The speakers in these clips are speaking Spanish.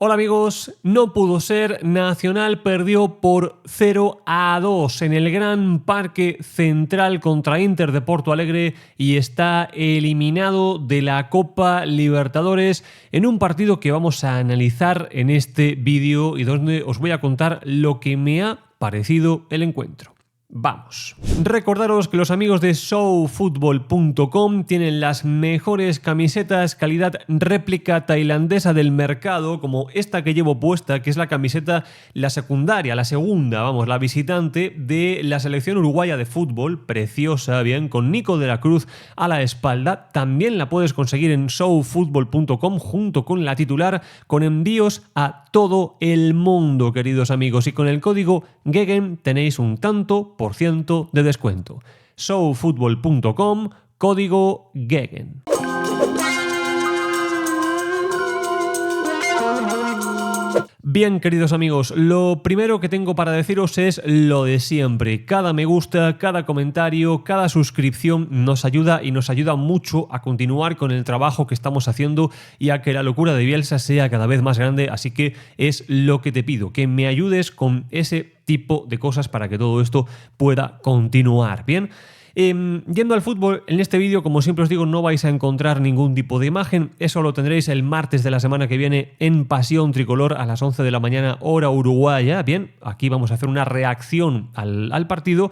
Hola amigos, no pudo ser, Nacional perdió por 0-2 en el Gran Parque Central contra Inter de Porto Alegre y está eliminado de la Copa Libertadores en un partido que vamos a analizar en este vídeo y donde os voy a contar lo que me ha parecido el encuentro. Vamos. Recordaros que los amigos de showfootball.com tienen las mejores camisetas calidad réplica tailandesa del mercado, como esta que llevo puesta, que es la camiseta, la secundaria, la segunda, vamos, la visitante de la selección uruguaya de fútbol, preciosa, bien, con Nico de la Cruz a la espalda. También la puedes conseguir en showfootball.com junto con la titular, con envíos a todo el mundo, queridos amigos, y con el código GEGEN tenéis un tanto por ciento de descuento. showfootball.com, código GEGEN. Bien, queridos amigos, lo primero que tengo para deciros es lo de siempre. Cada me gusta, cada comentario, cada suscripción nos ayuda y nos ayuda mucho a continuar con el trabajo que estamos haciendo y a que la locura de Bielsa sea cada vez más grande. Así que es lo que te pido, que me ayudes con ese tipo de cosas para que todo esto pueda continuar. Bien. Yendo al fútbol, en este vídeo, como siempre os digo, no vais a encontrar ningún tipo de imagen. Eso lo tendréis el martes de la semana que viene en Pasión Tricolor a las 11 de la mañana, hora uruguaya. Bien, aquí vamos a hacer una reacción al partido.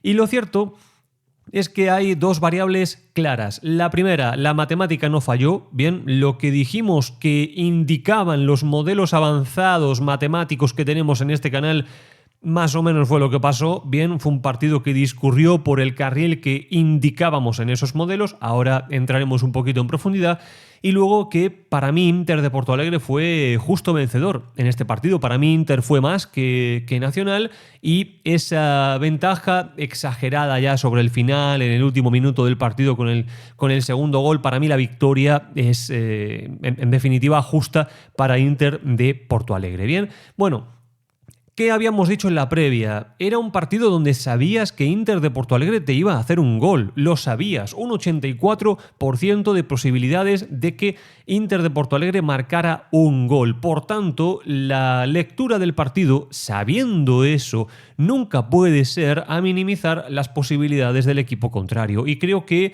Y lo cierto es que hay dos variables claras. La primera, la matemática no falló. Bien, lo que dijimos que indicaban los modelos avanzados matemáticos que tenemos en este canal, más o menos fue lo que pasó. Bien, fue un partido que discurrió por el carril que indicábamos en esos modelos. Ahora entraremos un poquito en profundidad. Y luego que para mí Inter de Porto Alegre fue justo vencedor en este partido. Para mí Inter fue más que Nacional y esa ventaja exagerada ya sobre el final, en el último minuto del partido con el segundo gol, para mí la victoria es en definitiva justa para Inter de Porto Alegre. Bien, bueno, ¿qué habíamos dicho en la previa? Era un partido donde sabías que Inter de Porto Alegre te iba a hacer un gol. Lo sabías. Un 84% de posibilidades de que Inter de Porto Alegre marcara un gol. Por tanto, la lectura del partido, sabiendo eso, nunca puede ser a minimizar las posibilidades del equipo contrario. Y creo que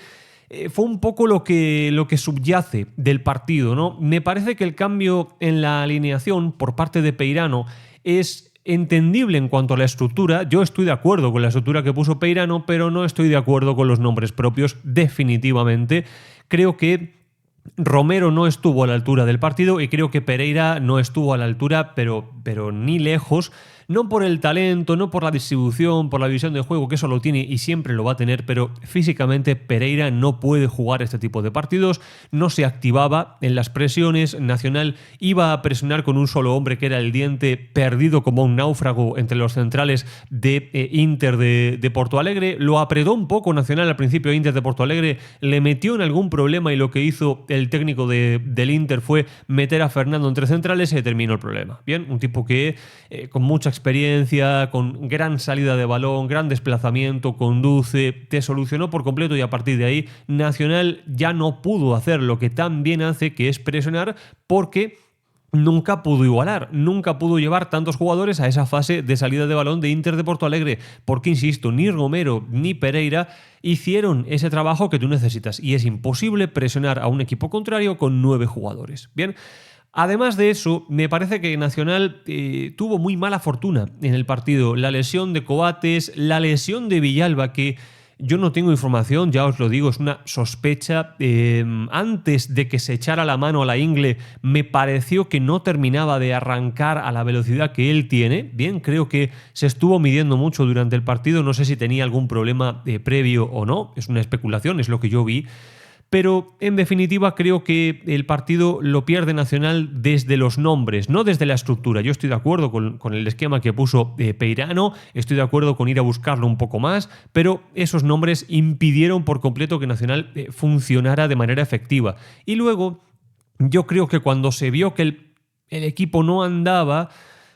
fue un poco lo que subyace del partido, ¿no? Me parece que el cambio en la alineación por parte de Peirano es entendible en cuanto a la estructura. Yo estoy de acuerdo con la estructura que puso Peirano, pero no estoy de acuerdo con los nombres propios, definitivamente. Creo que Romero no estuvo a la altura del partido y creo que Pereira no estuvo a la altura, pero ni lejos. No por el talento, no por la distribución, por la visión de juego, que eso lo tiene y siempre lo va a tener, pero físicamente Pereira no puede jugar este tipo de partidos, no se activaba en las presiones. Nacional iba a presionar con un solo hombre, que era el Diente, perdido como un náufrago entre los centrales de Inter de Porto Alegre. Lo apretó un poco Nacional al principio. Inter de Porto Alegre le metió en algún problema y lo que hizo el técnico del Inter fue meter a Fernando entre centrales y se terminó el problema. Bien, un tipo que con mucha experiencia, con gran salida de balón, gran desplazamiento, conduce, te solucionó por completo y a partir de ahí Nacional ya no pudo hacer lo que tan bien hace, que es presionar, porque nunca pudo igualar, nunca pudo llevar tantos jugadores a esa fase de salida de balón de Inter de Porto Alegre, porque insisto, ni Romero ni Pereira hicieron ese trabajo que tú necesitas y es imposible presionar a un equipo contrario con 9 jugadores. Bien. Además de eso, me parece que Nacional tuvo muy mala fortuna en el partido. La lesión de Coates, la lesión de Villalba, que yo no tengo información, ya os lo digo, es una sospecha. Antes de que se echara la mano a la ingle, me pareció que no terminaba de arrancar a la velocidad que él tiene. Bien, creo que se estuvo midiendo mucho durante el partido. No sé si tenía algún problema previo o no. Es una especulación, es lo que yo vi. Pero, en definitiva, creo que el partido lo pierde Nacional desde los nombres, no desde la estructura. Yo estoy de acuerdo con el esquema que puso Peirano, estoy de acuerdo con ir a buscarlo un poco más, pero esos nombres impidieron por completo que Nacional funcionara de manera efectiva. Y luego, yo creo que cuando se vio que el equipo no andaba,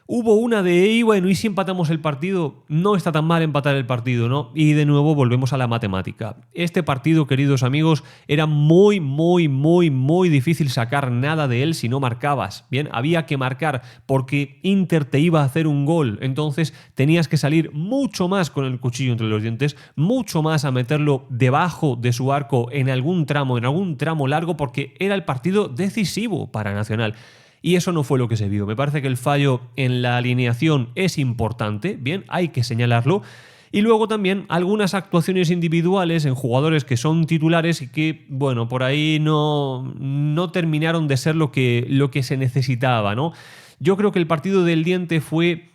Hubo una de, y bueno, ¿y si empatamos el partido? No está tan mal empatar el partido, ¿no? Y de nuevo volvemos a la matemática. Este partido, queridos amigos, era muy, muy, muy, muy difícil sacar nada de él si no marcabas. Bien, había que marcar porque Inter te iba a hacer un gol. Entonces tenías que salir mucho más con el cuchillo entre los dientes, mucho más a meterlo debajo de su arco en algún tramo largo, porque era el partido decisivo para Nacional. Y eso no fue lo que se vio. Me parece que el fallo en la alineación es importante, bien, hay que señalarlo. Y luego también algunas actuaciones individuales en jugadores que son titulares y que, bueno, por ahí no terminaron de ser lo que se necesitaba, ¿no? Yo creo que el partido del Diente fue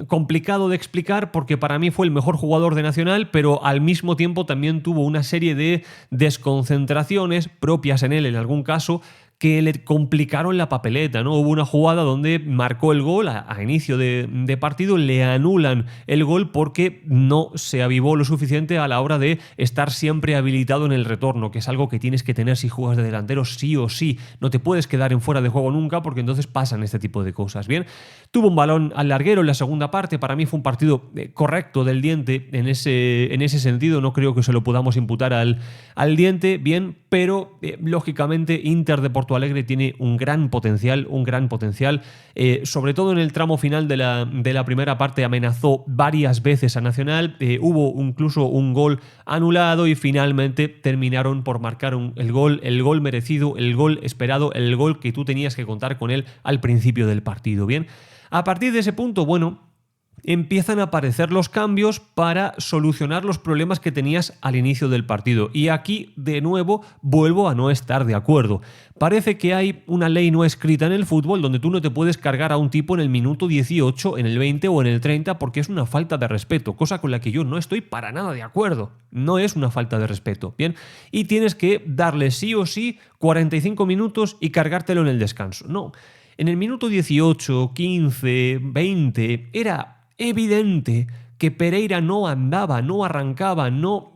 complicado de explicar porque para mí fue el mejor jugador de Nacional, pero al mismo tiempo también tuvo una serie de desconcentraciones propias en él en algún caso que le complicaron la papeleta, ¿no? Hubo una jugada donde marcó el gol a inicio de partido, le anulan el gol porque no se avivó lo suficiente a la hora de estar siempre habilitado en el retorno, que es algo que tienes que tener si juegas de delantero sí o sí. No te puedes quedar en fuera de juego nunca porque entonces pasan este tipo de cosas, ¿bien? Tuvo un balón al larguero en la segunda parte, para mí fue un partido correcto del Diente en ese sentido, no creo que se lo podamos imputar al Diente, bien, pero lógicamente Inter de Porto Alegre tiene un gran potencial, sobre todo en el tramo final de la primera parte amenazó varias veces a Nacional, hubo incluso un gol anulado y finalmente terminaron por marcar el gol merecido, el gol esperado, el gol que tú tenías que contar con él al principio del partido, ¿bien? A partir de ese punto, bueno, empiezan a aparecer los cambios para solucionar los problemas que tenías al inicio del partido. Y aquí, de nuevo, vuelvo a no estar de acuerdo. Parece que hay una ley no escrita en el fútbol donde tú no te puedes cargar a un tipo en el minuto 18, en el 20 o en el 30 porque es una falta de respeto, cosa con la que yo no estoy para nada de acuerdo. No es una falta de respeto, ¿bien? Y tienes que darle sí o sí 45 minutos y cargártelo en el descanso. No. En el minuto 18, 15, 20 era evidente que Pereira no andaba, no arrancaba, no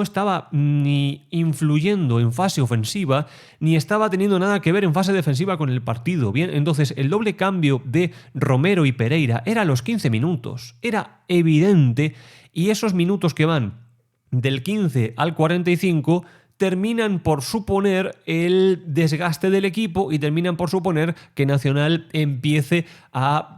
estaba ni influyendo en fase ofensiva, ni estaba teniendo nada que ver en fase defensiva con el partido. Bien, entonces el doble cambio de Romero y Pereira era a los 15 minutos. Era evidente y esos minutos que van del 15 al 45 terminan por suponer el desgaste del equipo y terminan por suponer que Nacional empiece a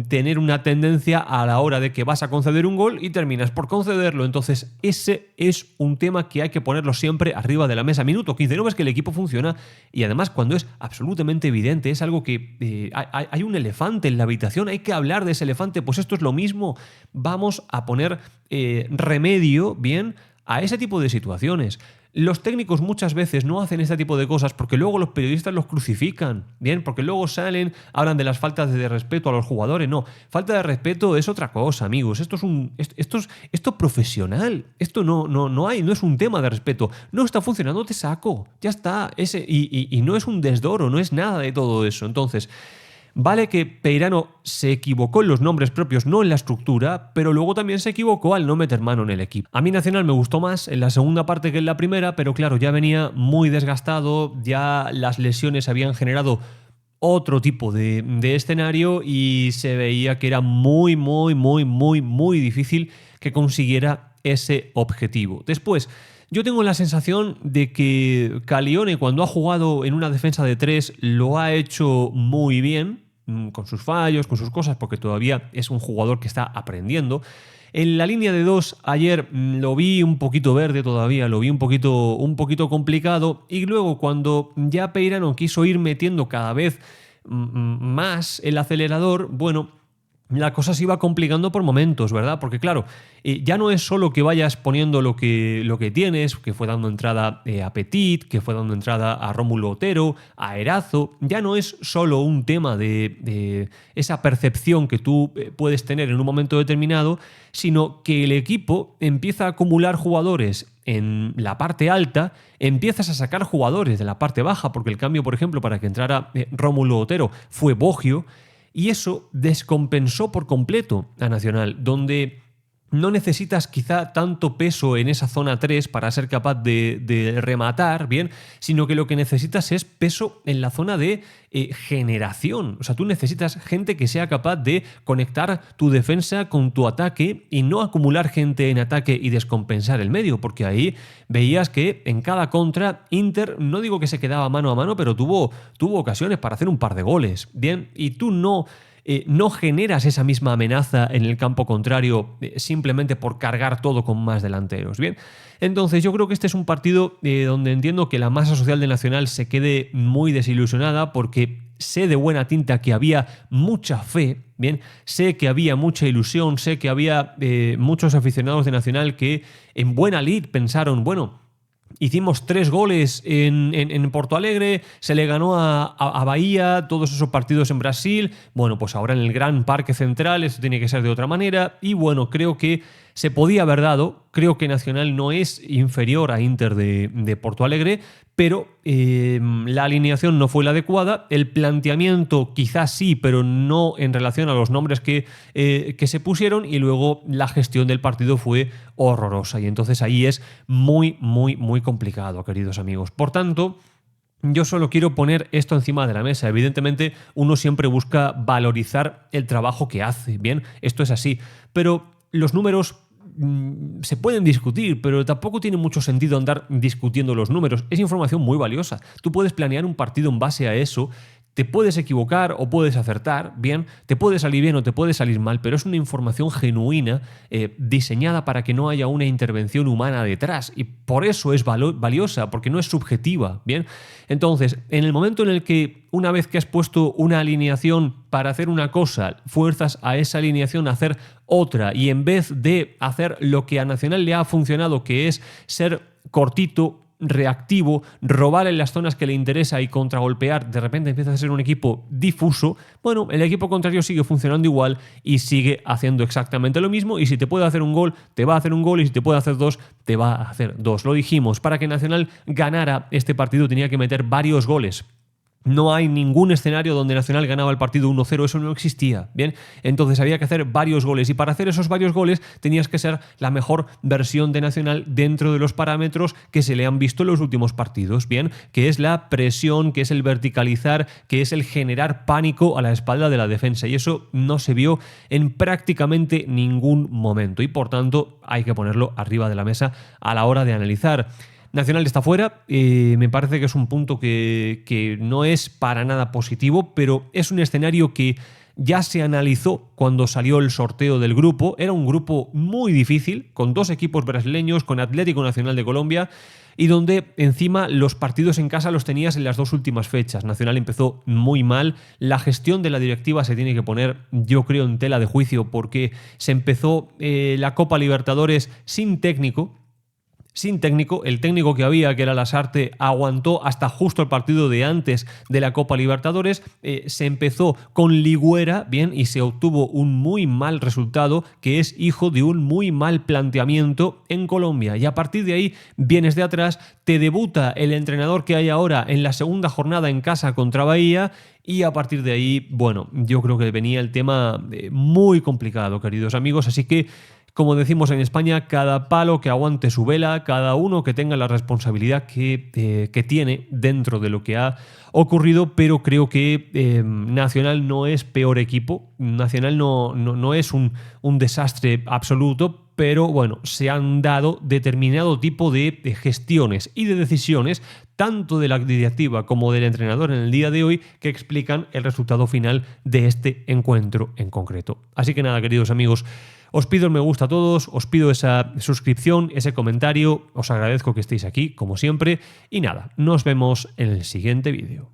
tener una tendencia a la hora de que vas a conceder un gol y terminas por concederlo. Entonces ese es un tema que hay que ponerlo siempre arriba de la mesa. Minuto 15, no ves que el equipo funciona y además cuando es absolutamente evidente, es algo que hay un elefante en la habitación, hay que hablar de ese elefante, pues esto es lo mismo. Vamos a poner remedio, bien, a ese tipo de situaciones. Los técnicos muchas veces no hacen este tipo de cosas porque luego los periodistas los crucifican, ¿bien? Porque luego salen, hablan de las faltas de respeto a los jugadores. No, falta de respeto es otra cosa, amigos. Esto es profesional. Esto no es un tema de respeto. No está funcionando, te saco. Ya está. Y no es un desdoro, no es nada de todo eso. Entonces, vale que Peirano se equivocó en los nombres propios, no en la estructura, pero luego también se equivocó al no meter mano en el equipo. A mí Nacional me gustó más en la segunda parte que en la primera, pero claro, ya venía muy desgastado, ya las lesiones habían generado otro tipo de escenario y se veía que era muy, muy, muy, muy, muy difícil que consiguiera ese objetivo. Después, yo tengo la sensación de que Calione, cuando ha jugado en una defensa de 3, lo ha hecho muy bien, con sus fallos, con sus cosas, porque todavía es un jugador que está aprendiendo. En la línea de 2 ayer lo vi un poquito verde todavía, lo vi un poquito complicado, y luego cuando ya Peirano quiso ir metiendo cada vez más el acelerador, bueno, la cosa se iba complicando por momentos, ¿verdad? Porque claro, ya no es solo que vayas poniendo lo que tienes, que fue dando entrada a Petit, que fue dando entrada a Rómulo Otero, a Erazo, ya no es solo un tema de esa percepción que tú puedes tener en un momento determinado, sino que el equipo empieza a acumular jugadores en la parte alta, empiezas a sacar jugadores de la parte baja, porque el cambio, por ejemplo, para que entrara Rómulo Otero fue Boggio, y eso descompensó por completo a Nacional, donde no necesitas quizá tanto peso en esa zona 3 para ser capaz de rematar bien, sino que lo que necesitas es peso en la zona de generación. O sea, tú necesitas gente que sea capaz de conectar tu defensa con tu ataque y no acumular gente en ataque y descompensar el medio, porque ahí veías que en cada contra Inter, no digo que se quedaba mano a mano, pero tuvo ocasiones para hacer un par de goles. Bien, y tú no generas esa misma amenaza en el campo contrario simplemente por cargar todo con más delanteros. Bien, entonces yo creo que este es un partido donde entiendo que la masa social de Nacional se quede muy desilusionada, porque sé de buena tinta que había mucha fe, bien, sé que había mucha ilusión, sé que había muchos aficionados de Nacional que en buena lid pensaron, bueno, hicimos 3 goles en Porto Alegre, se le ganó a Bahía, todos esos partidos en Brasil. Bueno, pues ahora en el Gran Parque Central esto tiene que ser de otra manera. Y bueno, creo que se podía haber dado. Creo que Nacional no es inferior a Inter de Porto Alegre, pero la alineación no fue la adecuada. El planteamiento quizás sí, pero no en relación a los nombres que se pusieron. Y luego la gestión del partido fue horrorosa. Y entonces ahí es muy, muy, muy complicado, queridos amigos. Por tanto, yo solo quiero poner esto encima de la mesa. Evidentemente, uno siempre busca valorizar el trabajo que hace. Bien, esto es así. Pero los números se pueden discutir, pero tampoco tiene mucho sentido andar discutiendo los números. Es información muy valiosa. Tú puedes planear un partido en base a eso. Te puedes equivocar o puedes acertar, bien, te puede salir bien o te puede salir mal, pero es una información genuina, diseñada para que no haya una intervención humana detrás, y por eso es valiosa, porque no es subjetiva, bien. Entonces, en el momento en el que una vez que has puesto una alineación para hacer una cosa, fuerzas a esa alineación a hacer otra, y en vez de hacer lo que a Nacional le ha funcionado, que es ser cortito, reactivo, robar en las zonas que le interesa y contragolpear, de repente empieza a ser un equipo difuso, bueno, el equipo contrario sigue funcionando igual y sigue haciendo exactamente lo mismo, y si te puede hacer un gol, te va a hacer un gol, y si te puede hacer 2, te va a hacer 2. Lo dijimos, para que Nacional ganara este partido tenía que meter varios goles. No hay ningún escenario donde Nacional ganaba el partido 1-0, eso no existía, ¿bien? Entonces había que hacer varios goles, y para hacer esos varios goles tenías que ser la mejor versión de Nacional dentro de los parámetros que se le han visto en los últimos partidos, ¿bien? Que es la presión, que es el verticalizar, que es el generar pánico a la espalda de la defensa, y eso no se vio en prácticamente ningún momento, y por tanto hay que ponerlo arriba de la mesa a la hora de analizar. Nacional está fuera, me parece que es un punto que no es para nada positivo, pero es un escenario que ya se analizó cuando salió el sorteo del grupo. Era un grupo muy difícil, con 2 equipos brasileños, con Atlético Nacional de Colombia, y donde encima los partidos en casa los tenías en las 2 últimas fechas. Nacional empezó muy mal, la gestión de la directiva se tiene que poner, yo creo, en tela de juicio, porque se empezó la Copa Libertadores sin técnico. El técnico que había, que era Lasarte, aguantó hasta justo el partido de antes de la Copa Libertadores. Se empezó con Ligüera, bien, y se obtuvo un muy mal resultado, que es hijo de un muy mal planteamiento en Colombia. Y a partir de ahí vienes de atrás, te debuta el entrenador que hay ahora en la segunda jornada en casa contra Bahía, y a partir de ahí, bueno, yo creo que venía el tema muy complicado, queridos amigos, así que, como decimos en España, cada palo que aguante su vela, cada uno que tenga la responsabilidad que tiene dentro de lo que ha ocurrido, pero creo que Nacional no es peor equipo, Nacional no es un desastre absoluto, pero bueno, se han dado determinado tipo de gestiones y de decisiones, tanto de la directiva como del entrenador en el día de hoy, que explican el resultado final de este encuentro en concreto. Así que nada, queridos amigos, os pido el me gusta a todos, os pido esa suscripción, ese comentario, os agradezco que estéis aquí, como siempre, y nada, nos vemos en el siguiente vídeo.